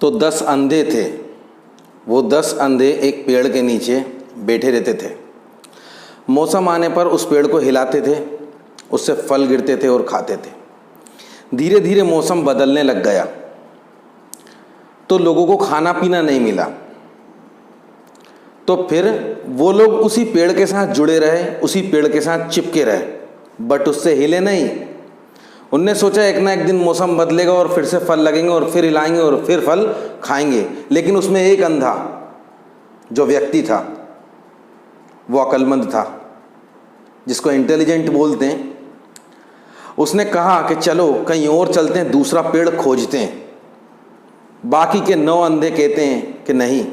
तो 10 अंधे थे। वो 10 अंधे एक पेड़ के नीचे बैठे रहते थे। मौसम आने पर उस पेड़ को हिलाते थे, उससे फल गिरते थे और खाते थे। धीरे धीरे मौसम बदलने लग गया तो लोगों को खाना पीना नहीं मिला। तो फिर वो लोग उसी पेड़ के साथ जुड़े रहे, उसी पेड़ के साथ चिपके रहे, बट उससे हिले नहीं। उनने सोचा एक ना एक दिन मौसम बदलेगा और फिर से फल लगेंगे और फिर हिलाएंगे और फिर फल खाएंगे। लेकिन उसमें एक अंधा जो व्यक्ति था वो अक्लमंद था, जिसको इंटेलिजेंट बोलते हैं। उसने कहा कि चलो कहीं और चलते हैं, दूसरा पेड़ खोजते हैं। बाकी के 9 अंधे कहते हैं कि नहीं,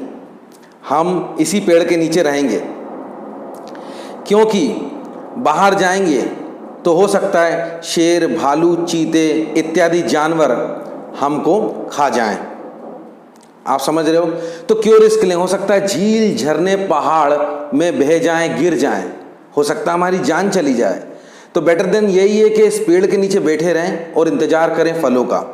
हम इसी पेड़ के नीचे रहेंगे, क्योंकि बाहर जाएंगे तो हो सकता है शेर, भालू, चीते इत्यादि जानवर हमको खा जाएं। आप समझ रहे हो? तो क्यों रिस्क लें? हो सकता है झील, झरने, पहाड़ में बह जाएं, गिर जाएं, हो सकता है हमारी जान चली जाए। तो बेटर देन यही है कि इस पेड़ के नीचे बैठे रहें और इंतजार करें फलों का।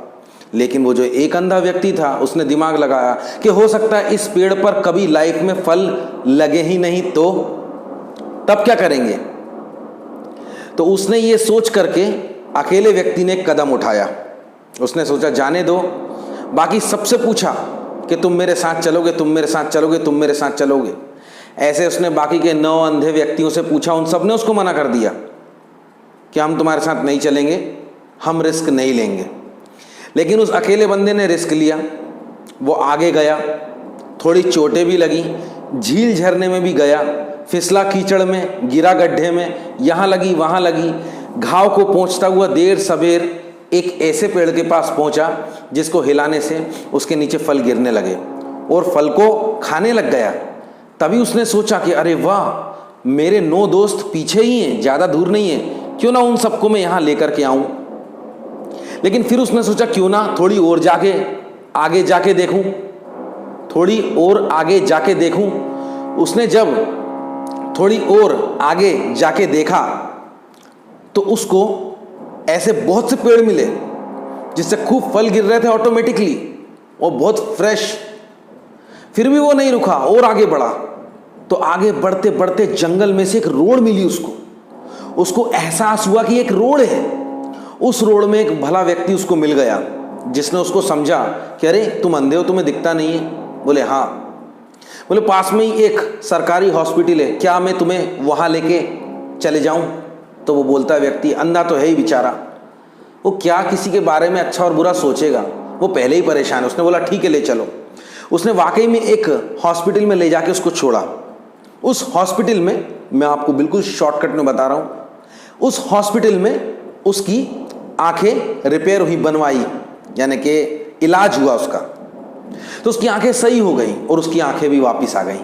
लेकिन वो जो एक अंधा व्यक्ति था उसने दिमाग लगाया कि हो सकता है इस पेड़ पर कभी लाइफ में फल लगे ही नहीं, तो तब क्या करेंगे? तो उसने ये सोच करके अकेले व्यक्ति ने एक कदम उठाया। उसने सोचा जाने दो, बाकी सबसे पूछा कि तुम मेरे साथ चलोगे, तुम मेरे साथ चलोगे, तुम मेरे साथ चलोगे। ऐसे उसने बाकी के 9 अंधे व्यक्तियों से पूछा, उन सब ने उसको मना कर दिया कि हम तुम्हारे साथ नहीं चलेंगे, हम रिस्क नहीं लेंगे। लेकिन उस अकेले बंदे ने रिस्क लिया। वो आगे गया, थोड़ी चोटें भी लगी, झील झरने में भी गया, फिसला कीचड़ में, गिरा गड्ढे में, यहाँ लगी वहाँ लगी। घाव को पहुँचता हुआ देर सवेर एक ऐसे पेड़ के पास पहुँचा जिसको हिलाने से उसके नीचे फल गिरने लगे और फल को खाने लग गया। तभी उसने सोचा कि अरे वाह, मेरे 9 दोस्त पीछे ही हैं, ज़्यादा दूर नहीं है, क्यों ना उन सबको मैं यहाँ लेकर के आऊँ। लेकिन फिर उसने सोचा क्यों ना थोड़ी और आगे जाके देखूं, थोड़ी और आगे जाके देखूं। उसने जब थोड़ी और आगे जाके देखा तो उसको ऐसे बहुत से पेड़ मिले जिससे खूब फल गिर रहे थे ऑटोमेटिकली और बहुत फ्रेश। फिर भी वो नहीं रुका और आगे बढ़ा। तो आगे बढ़ते बढ़ते जंगल में से एक रोड मिली उसको एहसास हुआ कि एक रोड है। उस रोड में एक भला व्यक्ति उसको मिल गया जिसने उसको समझा कि अरे तुम अंधे हो, तुम्हें दिखता नहीं है? बोले हाँ। बोले पास में ही एक सरकारी हॉस्पिटल है, क्या मैं तुम्हें वहाँ लेके चले जाऊँ? तो वो बोलता है व्यक्ति, अंधा तो है ही बेचारा, वो क्या किसी के बारे में अच्छा और बुरा सोचेगा, वो पहले ही परेशान है। उसने बोला ठीक है ले चलो। उसने वाकई में एक हॉस्पिटल में ले जाके उसको छोड़ा। उस हॉस्पिटल में, मैं आपको बिल्कुल शॉर्टकट में बता रहा हूँ, उस हॉस्पिटल में उसकी आंखें रिपेयर हुई, बनवाई, यानी कि इलाज हुआ उसका। तो उसकी आंखें सही हो गई और उसकी आंखें भी वापस आ गई।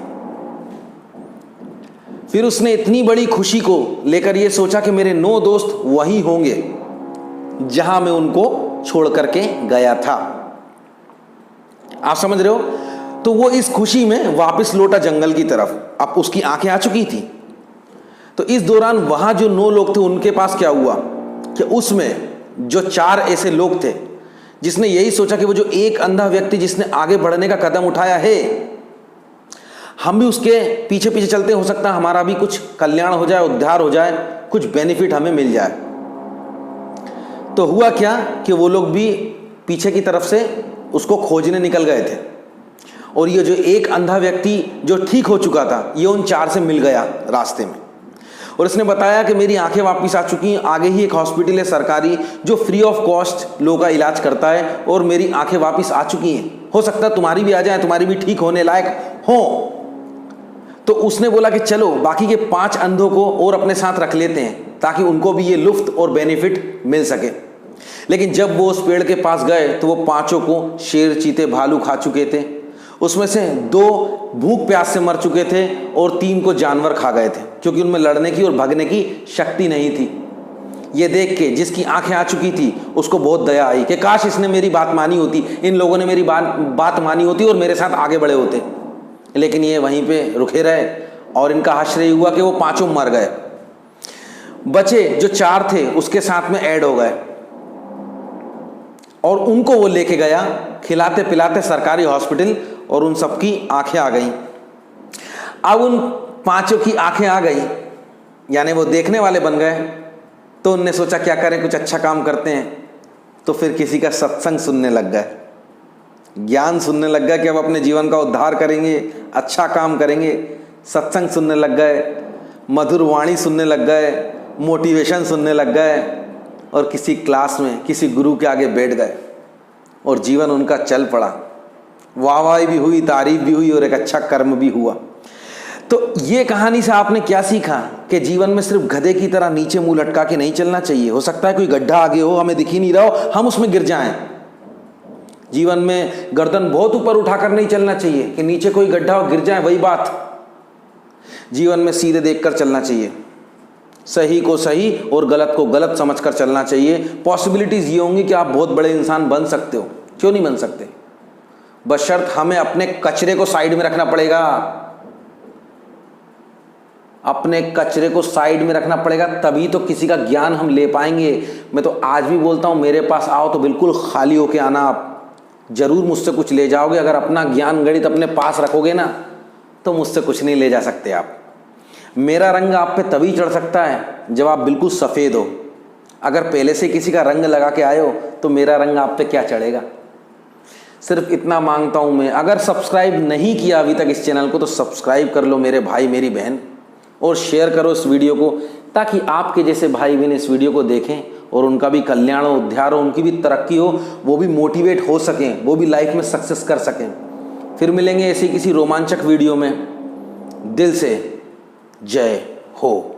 फिर उसने इतनी बड़ी खुशी को लेकर यह सोचा कि मेरे 9 दोस्त वही होंगे जहां मैं उनको छोड़ करके गया था। आप समझ रहे हो? तो वो इस खुशी में वापस लौटा जंगल की तरफ। अब उसकी आंखें आ चुकी थी। तो इस दौरान वहां जो 9 लोग थे उनके पास क्या हुआ कि उसमें जो 4 ऐसे लोग थे जिसने यही सोचा कि वो जो एक अंधा व्यक्ति जिसने आगे बढ़ने का कदम उठाया है, हम भी उसके पीछे पीछे चलते, हो सकता है हमारा भी कुछ कल्याण हो जाए, उद्धार हो जाए, कुछ बेनिफिट हमें मिल जाए। तो हुआ क्या कि वो लोग भी पीछे की तरफ से उसको खोजने निकल गए थे और ये जो एक अंधा व्यक्ति जो ठीक हो चुका था ये उन 4 से मिल गया रास्ते में और इसने बताया कि मेरी आंखें वापस आ चुकी हैं, आगे ही एक हॉस्पिटल है सरकारी जो फ्री ऑफ कॉस्ट लोगों का इलाज करता है और मेरी आंखें वापस आ चुकी हैं, हो सकता है तुम्हारी भी आ जाए, तुम्हारी भी ठीक होने लायक हो। तो उसने बोला कि चलो बाकी के 5 अंधों को और अपने साथ रख लेते हैं ताकि उनको भी ये लुफ्त और बेनिफिट मिल सके। लेकिन जब वो उस पेड़ के पास गए तो वो 5 को शेर, चीते, भालू खा चुके थे। उसमें से 2 भूख प्यास से मर चुके थे और 3 को जानवर खा गए थे क्योंकि उनमें लड़ने की और भागने की शक्ति नहीं थी। ये देख के जिसकी आंखें आ चुकी थी उसको बहुत दया आई कि काश इसने मेरी बात मानी होती, इन लोगों ने मेरी बात मानी होती और मेरे साथ आगे बढ़े होते। लेकिन ये वहीं पे रुके रहे और इनका आश्चर्य हुआ कि वो 5 मर गए। बचे जो 4 थे उसके साथ में ऐड हो गए। और उनको वो लेके गया खिलाते पिलाते सरकारी हॉस्पिटल, और उन सबकी आंखें आ गई। अब उन 5 की आंखें आ गई, यानी वो देखने वाले बन गए। तो उनने सोचा क्या करें, कुछ अच्छा काम करते हैं। तो फिर किसी का सत्संग सुनने लग गए, ज्ञान सुनने लग गए कि अब अपने जीवन का उद्धार करेंगे, अच्छा काम करेंगे। सत्संग सुनने लग गए, मधुर वाणी सुनने लग गए, मोटिवेशन सुनने लग गए, और किसी क्लास में किसी गुरु के आगे बैठ गए और जीवन उनका चल पड़ा। वाहवाही भी हुई, तारीफ भी हुई, और एक अच्छा कर्म भी हुआ। तो ये कहानी से आपने क्या सीखा कि जीवन में सिर्फ गधे की तरह नीचे मुंह लटका के नहीं चलना चाहिए। हो सकता है कोई गड्ढा आगे हो, हमें दिख ही नहीं रहा हो, हम उसमें गिर जाएं। जीवन में गर्दन बहुत ऊपर उठाकर नहीं चलना चाहिए कि नीचे कोई गड्ढा हो गिर जाए, वही बात। जीवन में सीधे देखकर चलना चाहिए, सही को सही और गलत को गलत समझकर चलना चाहिए। पॉसिबिलिटीज ये होंगी कि आप बहुत बड़े इंसान बन सकते हो, क्यों नहीं बन सकते, बशर्त हमें अपने कचरे को साइड में रखना पड़ेगा। अपने कचरे को साइड में रखना पड़ेगा, तभी तो किसी का ज्ञान हम ले पाएंगे। मैं तो आज भी बोलता हूं, मेरे पास आओ तो बिल्कुल खाली होके आना, आप जरूर मुझसे कुछ ले जाओगे। अगर अपना ज्ञान गणित अपने पास रखोगे ना, तो मुझसे कुछ नहीं ले जा सकते आप। मेरा रंग आप पे तभी चढ़ सकता है जब आप बिल्कुल सफ़ेद हो। अगर पहले से किसी का रंग लगा के आए हो तो मेरा रंग आप पे क्या चढ़ेगा। सिर्फ इतना मांगता हूं मैं, अगर सब्सक्राइब नहीं किया अभी तक इस चैनल को तो सब्सक्राइब कर लो मेरे भाई मेरी बहन, और शेयर करो इस वीडियो को, ताकि आपके जैसे भाई बहन इस वीडियो को देखें और उनका भी कल्याण हो, उद्धार हो, उनकी भी तरक्की हो, वो भी मोटिवेट हो सकें, वो भी लाइफ में सक्सेस कर सकें। फिर मिलेंगे ऐसी किसी रोमांचक वीडियो में। दिल से जय हो।